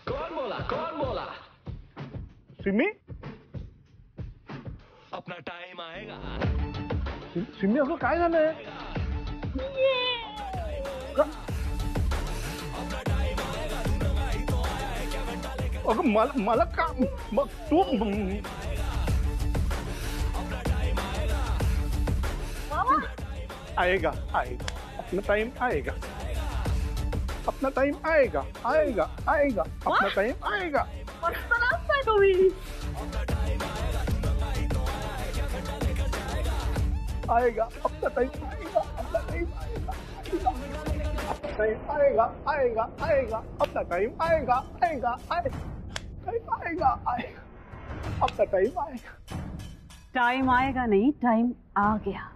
कौन बोला? सिमी, अपना टाइम आएगा। सिमी अगं काय झालंय? अगं मला का मग तू आएगा अपना टाइम आएगा, अपना टाइम आएगा अपना टाइम आएगा। मस्त नाचताय तुम्ही। आएगा अपना टाइम आएगा, अपना टाइम आएगा, अपना टाइम आएगा अपना टाइम आएगा। टाइम आएगा नहीं, टाइम आ गया।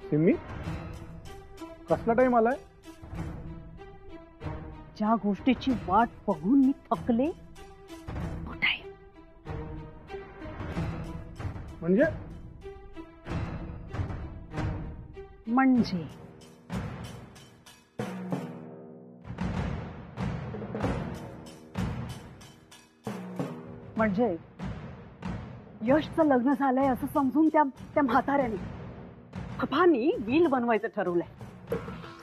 सिमी, कसला टाइम आलाय? ज्या गोष्टीची वाट बघून मी थकले तो टाइम। म्हणजे म्हणजे यशचं लग्न झालंय असं समजून त्या म्हाताऱ्याने पप्पांनी व्हील बनवायचं ठरवलंय।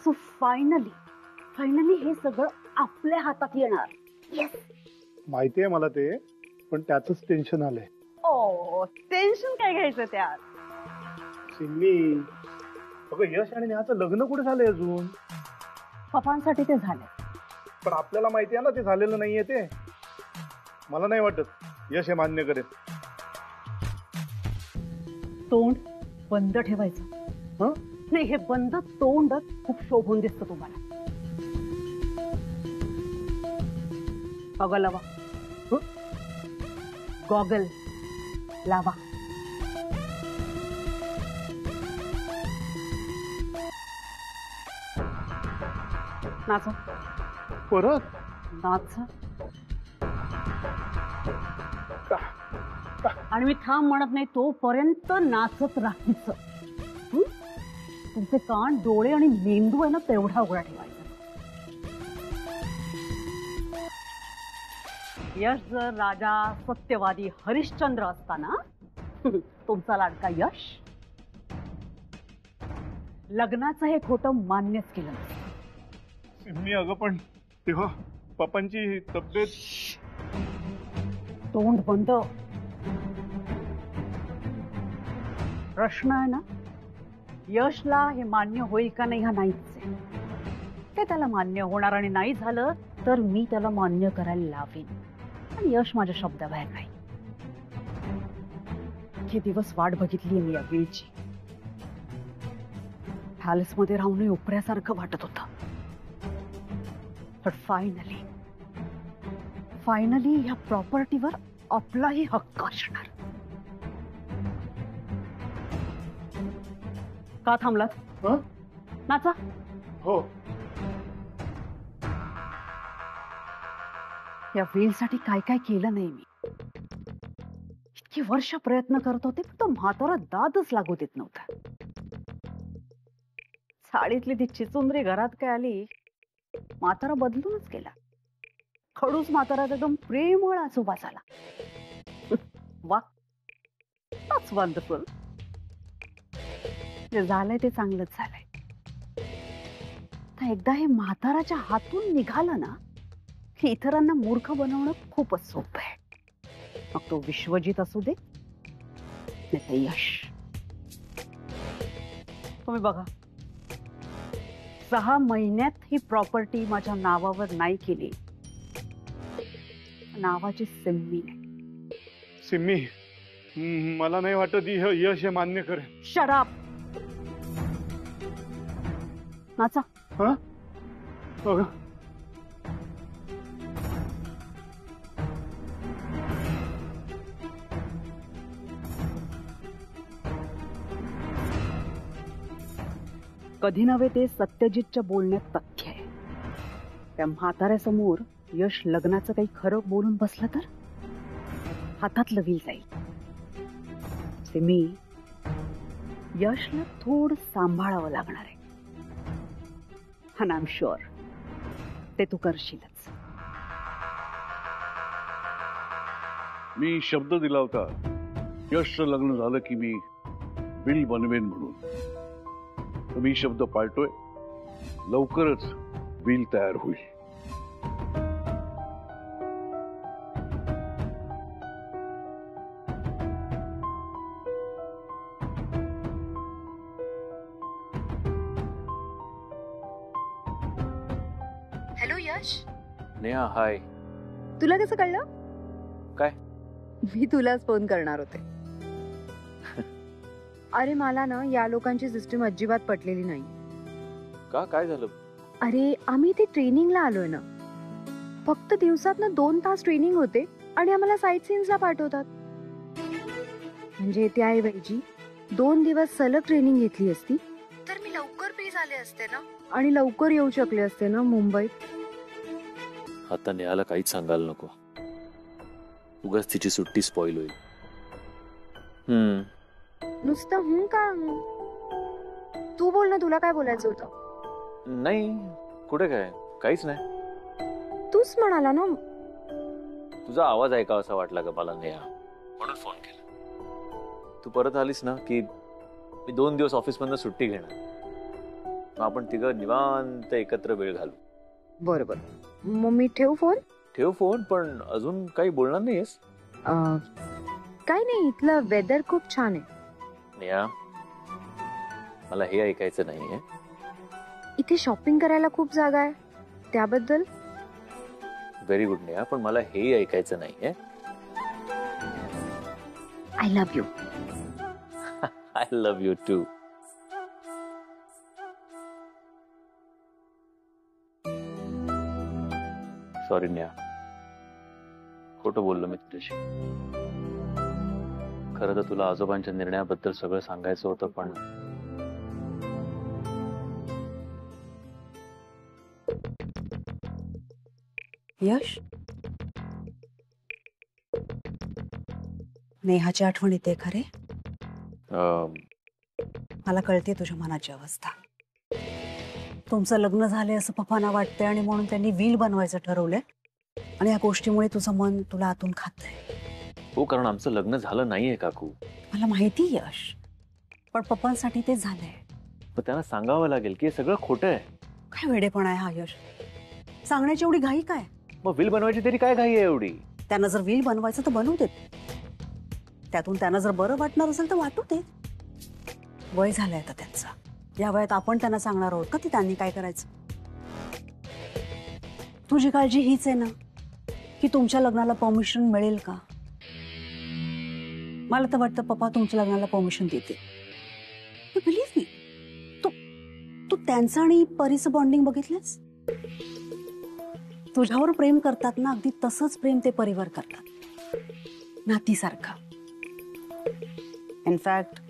सो फायनली हे सगळं आपल्या हातात येणार। येस, माहितीये मला ते, पण त्यातच टेन्शन आलंय। ओ, टेन्शन काय घ्यायचं त्यात? सिमी, अगं यश आणि नेहाचं लग्न कुठे झालंय अजून? पप्पांसाठी ते झालंय, पण आपल्याला माहिती आहे ना ते झालेलं नाहीये ते। मला नाही वाटत यश हे मान्य करेल। तोंड बंद ठेवायचं। हं? नाही, हे बंद तोंड खूप शोभून दिसतं तुम्हाला। गॉगल लावा। गॉगल लावा। नाचा परत नाचा। आणि मी थांब म्हणत नाही तोपर्यंत नाचत राहायचं। तुमचे कान, डोळे आणि मेंदू आहे ना तेवढा उघडा ठेवायचा। यश जर राजा सत्यवादी हरिश्चंद्र असताना तुमचा लाडका यश लग्नाचं हे खोटं मान्यच केलं नसतं। मी अगं पण तेव्हा पप्पांची तब्येत। तोंड बंद। प्रश्न आहे ना, यशला हे मान्य होईल का नाही हा नाहीच आहे। ते त्याला मान्य होणार आणि नाही झालं तर मी त्याला मान्य करायला लावेन आणि यश माझ्या शब्दाबाहेर नाही। हे दिवस वाट बघितली मी या वेळची। पॅलेसमध्ये राहूनही उपऱ्यासारखं वाटत होतं, पण फायनली ह्या प्रॉपर्टीवर आपलाही हक्क असणार। का थांबलात? नाचा। हो, या वेलसाठी काय काय केलं नाही मी। इतकी वर्ष प्रयत्न करत होते, पण तो म्हातारा दादच लागू देत नव्हता। साडीतली ती चिचुंद्री घरात काय आली, म्हातारा बदलूनच गेला। खडूस म्हातारा एकदम प्रेमळ आजोबा झाला। वा, दॅट्स वंडरफुल। जे झालंय ते चांगलंच झालंय। तर एकदा हे म्हाताराच्या हातून निघालं ना की इतरांना मूर्ख बनवणं खूपच सोपं आहे। मग तो विश्वजित असू दे नाही तर यश। तुम्ही बघा, 6 महिन्यात ही प्रॉपर्टी माझ्या नावावर नाही केली, नावाची सिम्मी नाही। सिमी, मला नाही वाटत यश हे मान्य करेल। Shut up. नाचा। हा, कधी नव्हे ते सत्यजितच्या बोलण्यात तथ्य आहे। त्या म्हाताऱ्यासमोर यश लग्नाचं काही खरं बोलून बसलं तर हातातलं व्हील जाईल। सिमी, यशला थोडं सांभाळावं लागणार आहे। आणि आय एम शुअर ते तू करशीलच. मी शब्द दिला होता यशचं लग्न झालं की मी बिल बनवेन म्हणून. तर मी शब्द पाळतोय. लवकरच बिल तयार होईल. हॅलो यश, नेहा हाय. तुला कसं कळलं? काय? मी तुलाच फोन करणार होते. अरे मला ना या लोकांची सिस्टीम अजिबात पटलेली नाही. का काय झालं? अरे आम्ही ते ट्रेनिंगला आलोय ना, फक्त दिवसात ना 2 तास ट्रेनिंग होते आणि आम्हाला साईट सीन्सला पाठवतात. म्हणजे त्याऐवजी 2 दिवस सलग ट्रेनिंग घेतली असती तर मी लवकर फ्री झाले असते ना आणि लवकर येऊ शकले असते ना मुंबईत. आता नेहाला काहीच सांगायला नको. उगाच तिची सुट्टी स्पॉइल होईल. नुसतं का तू बोल ना, तुला काय बोलायचं होतं? नाही कुठे काय, काहीच नाही. तूच म्हणाला ना. तुझा आवाज ऐकावा असा वाटला का मला नेहा, म्हणून फोन केला. तू परत आलीस ना की मी 2 दिवस ऑफिस मधनं सुट्टी घेणार. मग आपण तिघं निवांत एकत्र वेळ घालू. बरोबर, मग मी ठेवू फोन? ठेव फोन, पण अजून काही बोलणार नाहीयेस? काही नाही, इथलं वेदर खूप छान आहे. नेहा मला हे ऐकायचं नाहीये. इथे शॉपिंग करायला खूप जागा आहे, त्याबद्दल. व्हेरी गुड नेहा, पण मला हे ऐकायचं नाहीये. I love you. I love you too. Sorry Neha, खोटं बोललो मी तुझ्याशी. खरं तर तुला आजोबांच्या निर्णयाबद्दल सगळं सांगायचं होतं, पण यश, नेहाची आठवण येते खरे. मला कळते तुझ्या मनाची अवस्था. तुमचं लग्न झालंय असं पप्पांना वाटतंय आणि म्हणून त्यांनी व्हील बनवायचं ठरवलंय आणि या गोष्टीमुळे तुझं मन तुला आतून खातंय. हो, कारण आमचं लग्न झालं नाहीये काकू. मला माहिती यश, पण पप्पांसाठी ते झालंय. पण त्यांना सांगावं लागेल की हे सगळं खोटं आहे. काय वेडेपणा आहे हा यश. सांगण्याची एवढी घाई काय? मग व्हील बनवायची तरी काय घाई आहे एवढी? त्यांना जर व्हील बनवायचं तर बनवू देत. त्यातून त्यांना जर बरं वाटणार असेल तर वाटू दे. वय झालंय आता त्यांचं. या वयात आपण त्यांना सांगणार आहोत का की त्यांनी काय करायचं? तुझी काळजी हीच आहे ना की तुमच्या लग्नाला परमिशन मिळेल का? मला तर वाटतं पप्पा तुमच्या लग्नाला परमिशन देते. बिलीव्ह मी. तू त्यांचं आणि परीचं बॉन्डिंग बघितलंस? तुझ्यावर प्रेम करतात ना, अगदी तसंच प्रेम ते परीवर करतात, नातीसारखं. इनफॅक्ट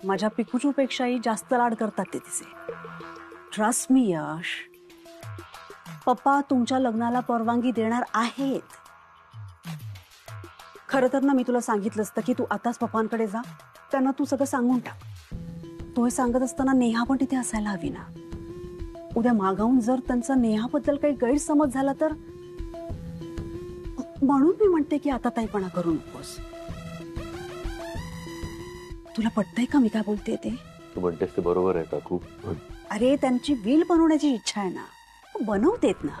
माझ्या पिकुचूपेक्षाही जास्त लाड करतात ते तिचे. ट्रस्ट मी यश, पप्पा तुमच्या लग्नाला परवानगी देणार आहेत. खरं तर ना मी तुला सांगितलं असतं की तू आताच पप्पांकडे जा, त्यांना तू सगळं सांगून टाक. तू हे सांगत असताना नेहा पण तिथे असायला हवी ना. उद्या मागाहून जर त्यांचा नेहाबद्दल काही गैरसमज झाला तर. म्हणून मी म्हणते की आता ताईपणा करू नकोस. तुला पटतंय का मी काय बोलते ते? तू म्हणतेस ते बरोबर आहे काकू. अरे त्यांची व्हील बनवण्याची इच्छा आहे ना, बनवतेत ना.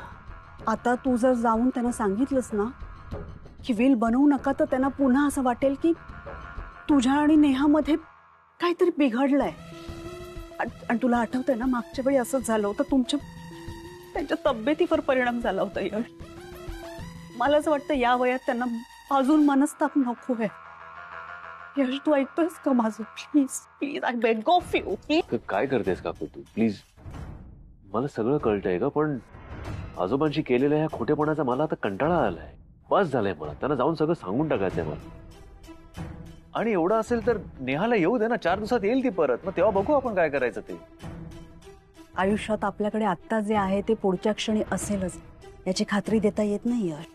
आता तू जर जाऊन त्यांना सांगितलंस ना की व्हील बनवू नका, तर त्यांना पुन्हा असं वाटेल की तुझ्या आणि नेहामध्ये काहीतरी बिघडलंय. आणि तुला आठवतंय ना मागच्या वेळी असंच झालं होतं, त्यांच्या तब्येतीवर परिणाम झाला होता यश. मला असं वाटतं या वयात त्यांना अजून मनस्ताप नको आहे. यश तू ऐकतोयस का माझं? Please please I beg of you. काय करतेस काकू तू? प्लीज. मला सगळं कळतंय का, पण आजोबांशी केलेल्या ह्या खोटेपणाचा मला आता कंटाळा आलाय. बस झालंय मला. त्यांना जाऊन सगळं सांगून टाकायचंय मला. आणि एवढं असेल तर नेहाला येऊ दे ना, 4 दिवसात येईल ती परत. मग तेव्हा बघू आपण काय करायचं ते. आयुष्यात आपल्याकडे आत्ता जे आहे ते पुढच्या क्षणी असेलच याची खात्री देता येत नाही यश.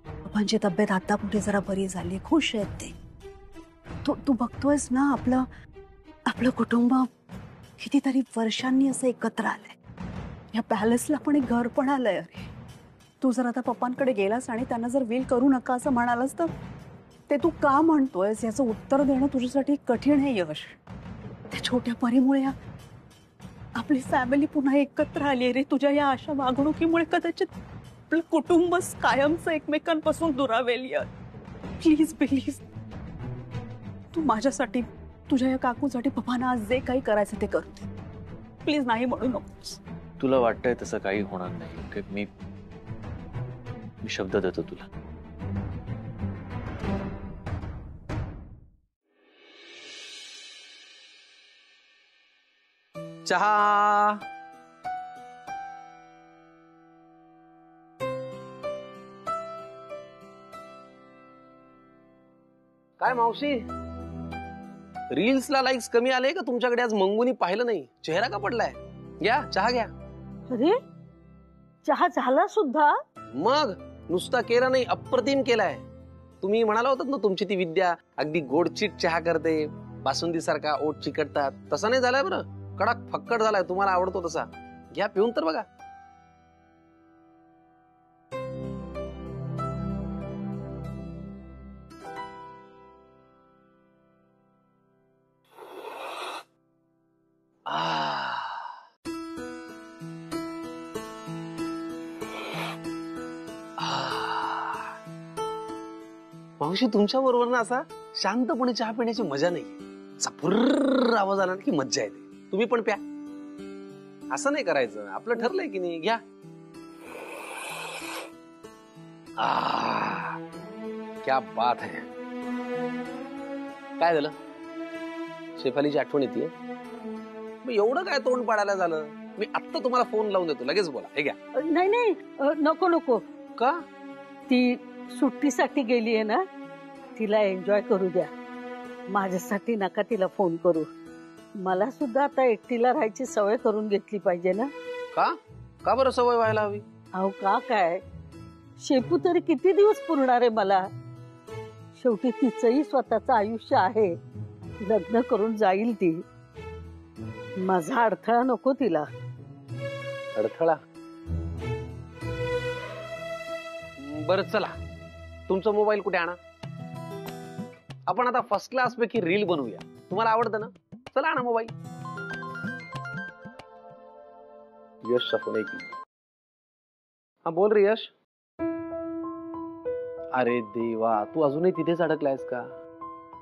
पप्पांची तब्येत आता कुठे जरा बरी झाली, खुश आहेत ते. तू बघतोयस ना आपलं कुटुंब कितीतरी वर्षांनी असं एकत्र आलंय. या पॅलेसला पण एक घर पण आलंय. अरे तू जर आता पप्पांकडे गेलास आणि त्यांना जर विल करू नका असं म्हणालास तर ते तू का म्हणतोयस याचं उत्तर देणं तुझ्यासाठी कठीण आहे यश. त्या छोट्या परीमुळे आपली फॅमिली पुन्हा एकत्र आली रे. तुझ्या या अशा वागणुकीमुळे कदाचित आपलं कुटुंब कायमचं एकमेकांपासून दुरावेल. प्लीज प्लीज तू माझ्यासाठी तुझ्या या काकूसाठी पप्पांना आज जे काही करायचं ते करू दे. प्लीज नाही म्हणू नकोस. तुला वाटतंय तसं काही होणार नाही. ओके, मी शब्द देतो तुला. चहा. काय मावशी, रील्सला लाईक्स कमी आले का तुमच्याकडे? आज मंगूनी पाहिलं नाही, चेहरा का पडलाय? घ्या चहा घ्या. अरे चहा झाला सुद्धा? मग नुसता केला नाही, अप्रतिम केलाय. तुम्ही म्हणाला होतात ना तुमची ती विद्या अगदी गोडचीट चहा करते, बासुंदी सारखा ओठ चिकटतात. तसा नाही झालाय बरं, कडक फक्कड झालाय. तुम्हाला आवडतो तसा. घ्या पिऊन तर बघा. मावशी, तुमच्या बरोबर ना असा शांतपणे चहा पिण्याची मजा नाही. चपुर्र आवाज आला की मज्जा येते. तुम्ही पण प्या. असं नाही करायचं, आपलं ठरलंय की नाही. घ्या. क्या बात है. काय झालं? शेफालीची आठवण येते? एवढं काय तोंड पाडायला झालं? मी आत्ता तुम्हाला फोन लावून देतो, लगेच बोला. हे घ्या. नाही नाही, नको नको. का? ती सुट्टीसाठी गेली आहे ना, तिला एन्जॉय करू द्या. माझ्यासाठी नका तिला फोन करू. मला सुद्धा आता एकटीला राहायची सवय करून घेतली पाहिजे ना. का? का बरं सवय व्हायला हवी? अहो का काय, शेपू तरी किती दिवस पुरणार आहे मला. शेवटी तिचंही स्वतःचं आयुष्य आहे. लग्न करून जाईल ती. माझा अडथळा नको तिला. अडथळा? बरं चला, तुमचा मोबाईल कुठे? आणा. आपण आता फर्स्ट क्लास पैकी रील बनवूया. तुम्हाला आवडतं ना? चला आणा मोबाईल. यशचा फोन. एक मिनिट. हा बोल रे यश. अरे देवा, तू अजूनही तिथेच अडकलायस का?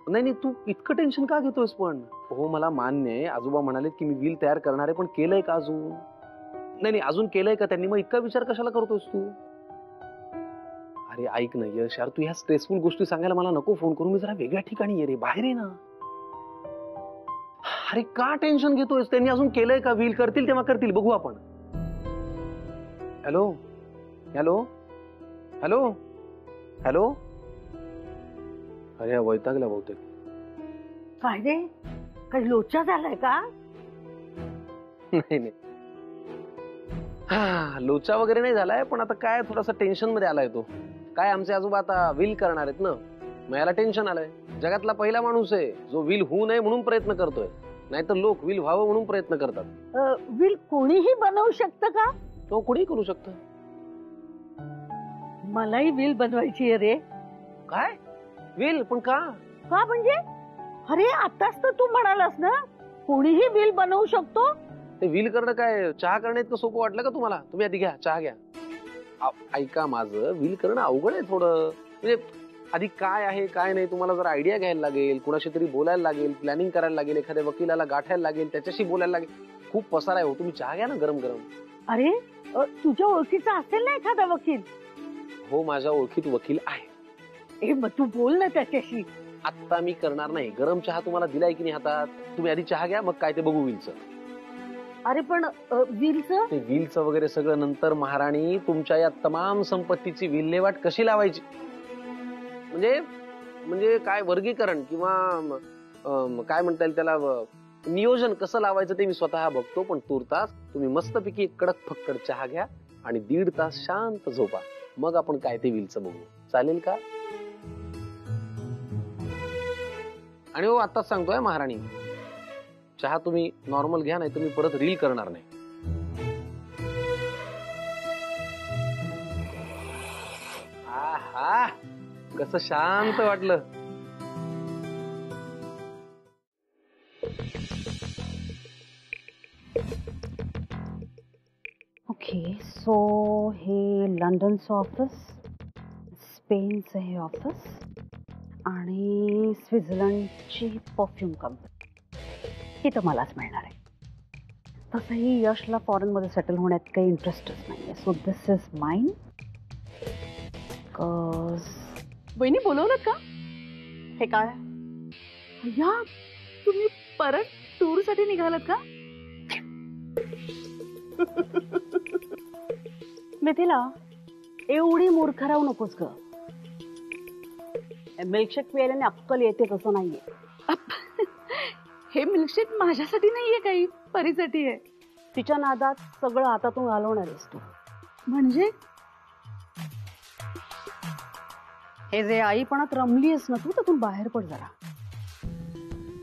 नाही नाही, तू इतकं टेन्शन का घेतोयस पण? हो मला मान्य आहे, आजोबा म्हणाले की मी वील तयार करणार आहे, पण केलंय का अजून? नाही नाही, अजून केलंय का त्यांनी? मग इतका विचार कशाला करतोयस तू? अरे ऐक ना यश, यार तू ह्या स्ट्रेसफुल गोष्टी सांगायला मला नको फोन करू. मी जरा वेगळ्या ठिकाणी ये रे, बाहेर आहे ना. अरे का टेन्शन घेतोयस? त्यांनी अजून केलंय का? वील करतील तेव्हा करतील, बघू आपण. Hello hello hello hello. अरे वैतागला बहुतेक. काय रे, काही लोचा झालाय का? नाही नाही, हा लोचा वगैरे नाही झालाय, पण आता काय थोडासा टेन्शन मध्ये आलाय तो. काय आमचे आजोबा आता विल करणार आहेत ना, मग याला टेन्शन आलंय. जगातला पहिला माणूस आहे जो विल होऊ नये म्हणून प्रयत्न करतोय. नाहीतर लोक विल व्हावं म्हणून प्रयत्न करतात. विल कोणीही बनवू शकतं का? तो कुणी करू शकतं. मलाही विल बनवायची आहे रे. काय विल? पण का? का म्हणजे? अरे आताच तर तू म्हणालास ना कोणीही विल बनवू शकतो. ते विल करणं काय चहा करणं इतकं सोपं वाटलं का तुम्हाला? तुम्ही आधी घ्या चहा घ्या. ऐका माझं, विल करणं अवघड आहे थोडं. म्हणजे आधी काय आहे काय नाही तुम्हाला जर आयडिया घ्यायला लागेल, कुणाशी तरी बोलायला लागेल, प्लॅनिंग करायला लागेल, एखाद्या वकिलाला गाठायला लागेल, त्याच्याशी बोलायला लागेल. खूप पसार आहे हो. तुम्ही चहा घ्या ना गरम गरम. अरे तुझ्या ओळखीचा असेल ना एखादा वकील? हो माझ्या ओळखीत वकील आहे. ए मग तू बोल ना त्याच्याशी. आता मी करणार नाही. गरम चहा तुम्हाला दिलाय की नाही हातात? तुम्ही आधी चहा घ्या, मग काय ते बघू विलचं. अरे पण विलचं? ते विलचं वगैरे सगळं नंतर. महाराणी, तुमच्या या तमाम संपत्तीची विल्हेवाट कशी लावायची म्हणजे म्हणजे काय वर्गीकरण किंवा काय म्हणता येईल त्याला, नियोजन कसं लावायचं ते मी स्वतः बघतो. पण तूर्तास तुम्ही मस्तपैकी कडक फक्कड चहा घ्या आणि 1.5 तास शांत झोपा. मग आपण काय ते विलचं बघू. चालेल का? आणि हो आताच सांगतोय महाराणी, चहा तुम्ही नॉर्मल घ्या, नाही तुम्ही परत रील करणार नाही. आहा, कसं शांत वाटलं. ओके, सो हे लंडनचं ऑफिस, स्पेनचं हे ऑफिस आणि स्वित्झर्लंडची परफ्यूम कंपनी, ही तर मलाच मिळणार आहे. तसंही यशला फॉरेनमध्ये सेटल होण्यात काही इंटरेस्टच नाही आहे. So this is mine. वहिनी बोलवलं का? हे काय? या तुम्ही परत टूर साठी निघालात का? मिथिला, एवढी मूर्ख राहू नकोस ग. मिल्कशेक प्यायल्याने अक्कल येते तसं नाहीये. हे मिल्कशेक माझ्यासाठी नाहीये, काही परीसाठी आहे. तिच्या नादात सगळं हातातून घालवणार आहेस तू. म्हणजे हे जे आईपणात रमलीस ना तू, त्यातून बाहेर पड जरा.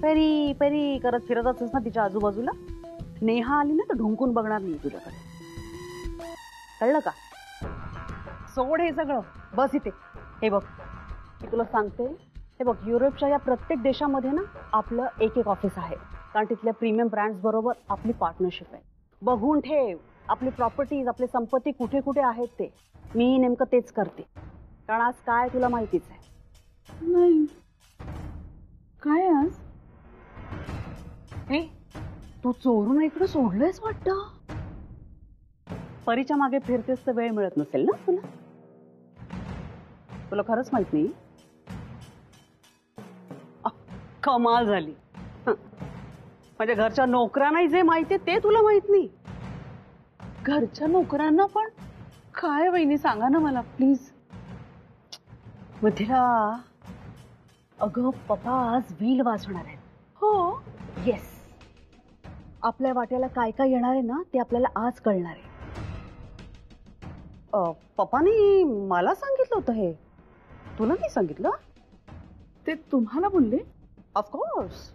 परी परी करत फिरत असतेस ना तिच्या आजूबाजूला. नेहा आली ना तर ढुंकून बघणार नाही तुझ्याकडे, कळलं का? सोड हे सगळं, बस इथे. हे बघ, मी तुला सांगते, हे बघ, युरोपच्या या प्रत्येक देशामध्ये ना आपलं एक एक ऑफिस आहे, कारण तिथल्या प्रीमियम ब्रँड्स बरोबर आपली पार्टनरशिप आहे. बघून ठेव आपली प्रॉपर्टीज, आपली संपत्ती कुठे कुठे आहेत ते. मी नेमकं तेच करते, कारण आज काय तुला माहितीच आहे. नाही. काय आज? हे तू चोरून इकडे सोडलंयस वाटतं. परीच्या मागे फिरतेस तर वेळ मिळत नसेल ना तुला. तुला खरंच माहित नाही? कमाल झाली. म्हणजे घरच्या नोकरांनाही जे माहिती ते तुला माहित नाही. घरच्या नोकरांना पण काय? वहिनी सांगा ना मला प्लीज. मिथिला, अगं पप्पा आज व्हील वाजवणार आहेत. हो. येस. आपल्या वाट्याला काय काय येणार आहे ना ते आपल्याला आज कळणार आहे. पप्पानी मला सांगितलं होतं हे, तुला नाही सांगितलं? ते तुम्हाला बोलले? ऑफकोर्स.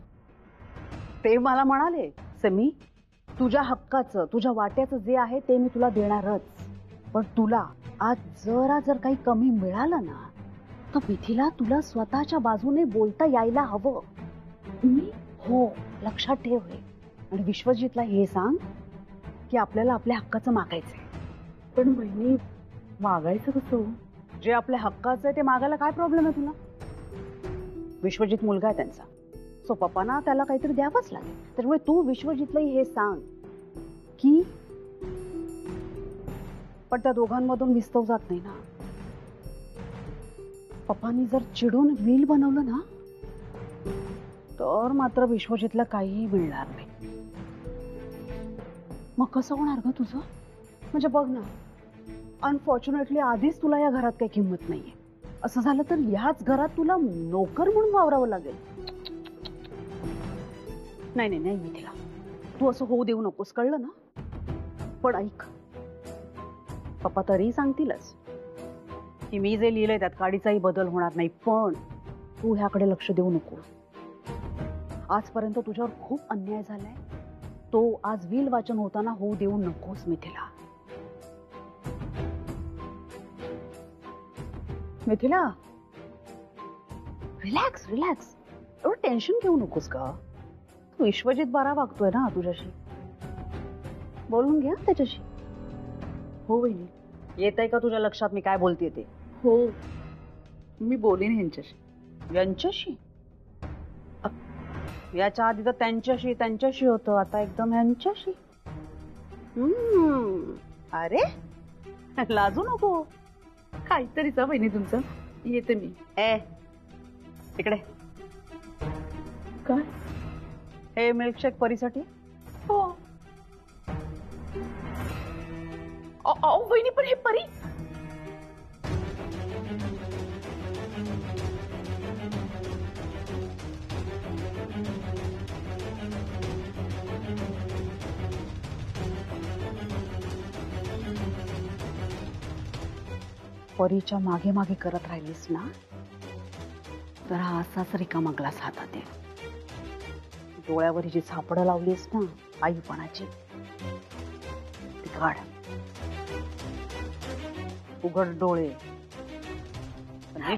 ते मला म्हणाले, समी तुझ्या हक्काचं, तुझ्या वाट्याचं जे आहे ते मी तुला देणारच, पण तुला आज जर काही कमी मिळालं ना तर मिथिला तुला स्वतःच्या बाजूने बोलता यायला हवं. हो, लक्षात ठेव हे. आणि विश्वजितला हे सांग की आपल्याला आपल्या हक्काचं मागायचंय. पण बहिणी, मागायचं कसं? जे आपल्या हक्काचं आहे ते मागायला काय प्रॉब्लेम आहे तुला? विश्वजित मुलगा आहे त्यांचा, सो पप्पांना त्याला काहीतरी द्यावंच लागेल. त्यामुळे तू विश्वजितलाही हे सांग की पण त्या दोघांमधून विस्तव जात नाही ना. पप्पांनी जर चिडून व्हील बनवलं ना तर मात्र विश्वजितला काहीही मिळणार नाही. मग कसं होणार ग तुझं? म्हणजे बघ ना, अनफॉर्च्युनेटली आधीच तुला या घरात काही किंमत नाहीये. असं झालं तर याच घरात तुला नोकर म्हणून वावरावं लागेल. नाही नाही नाही मिथिला, तू असं होऊ देऊ नकोस, कळलं ना? पण ऐक, पप्पा तरी सांगतीलच की मी जे लिहिलंय त्यात काडीचाही बदल होणार नाही, पण तू ह्याकडे लक्ष देऊ नको. आजपर्यंत तुझ्यावर खूप अन्याय झालाय, तो आज व्हील वाचन होताना होऊ देऊ नकोस मिथिला. मिथिला, रिलॅक्स रिलॅक्स, एवढं टेन्शन घेऊ नकोस का? तू विश्वजित बरा वागतोय ना तुझ्याशी, बोलून घ्या त्याच्याशी. हो बहिणी. येत आहे का तुझ्या लक्षात मी काय बोलते ते? हो, मी बोलेन यांच्याशी. यांच्याशी? याच्या आधी तर त्यांच्याशी होतं, आता एकदम यांच्याशी. अरे लाजू नको. काहीतरीच बहिणी तुमचं. येते मी. इकडे. काय? हे मिल्कशेक परीसाठी. हो. बहिणी, पण हे परी. परीच्या मागे मागे करत राहिलीस ना तर हा असाच रिकामा ग्लास हातात आहे. डोळ्यावर जी सापडं लावलीस ना आईपणाची ती काढ. उघड डोळे. आणि